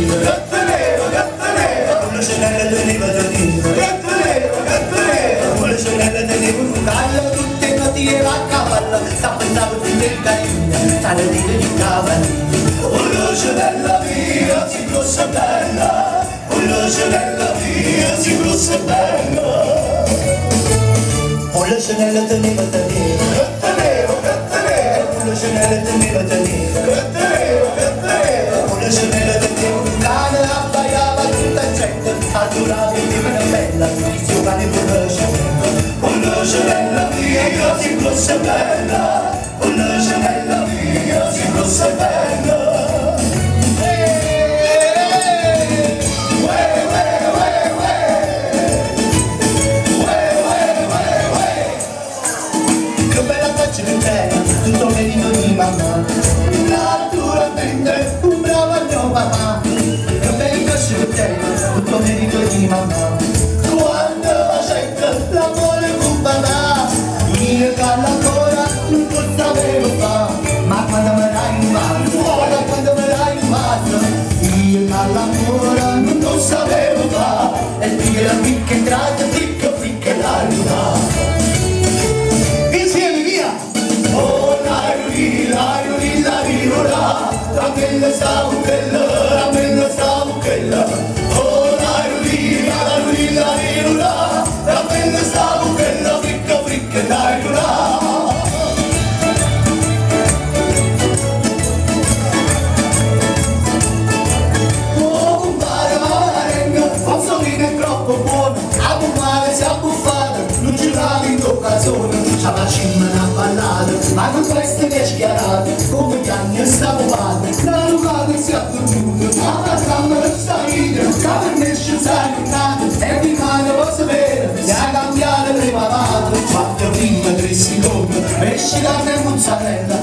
gatto nero, con le sorelle teneva Giardino, gatto nero, con le sorelle teneva un cavallo, tutte notti era a cavallo, sta pensando tutte il carino, sta le dire di cavallino. Oh la sorella mia, si grossa e bella, oh la sorella mia, si grossa e bella. Oh la sorella teneva Giardino, gatto nero, con le sorelle teneva Giardino, gatto nero, con le sorelle teneva un cane, abbaiava tutta gente, adorava e viveva bella, il suo cane con la sorella mia, si grossa e bella, con la sorella mia, si grossa e bella. Che bella faccia di terra, tutto merito di mamma, naturalmente un bravo mio papà. Che bella faccia di terra, tutto merito di mamma, quando facetta l'amore con papà. Io che ancora non lo sapevo fa, ma quando me l'hai rubato, ora quando me l'hai rubato, io che ancora non lo sapevo fa, e ti la picca entrata, fricca l'alba. Insieme via! Oh la rirola, la bella sta buchella, la bella sta buchella. Oh la rirola, la bella sta buchella, fricca la rirola. Oh compare Marenga, posso vino è troppo buono, a buffare si è abbuffata, non ci va in occasione, c'ha la cima una ballata, ma con queste che schiarate, come gli anni stavo male, la rubata si è dormita, ma la camera sta ridendo, che per me ci sai tornato, e di mano posso vedere, si è cambiato preparato, 4 prima 3 secondi, esci da me mozzarella,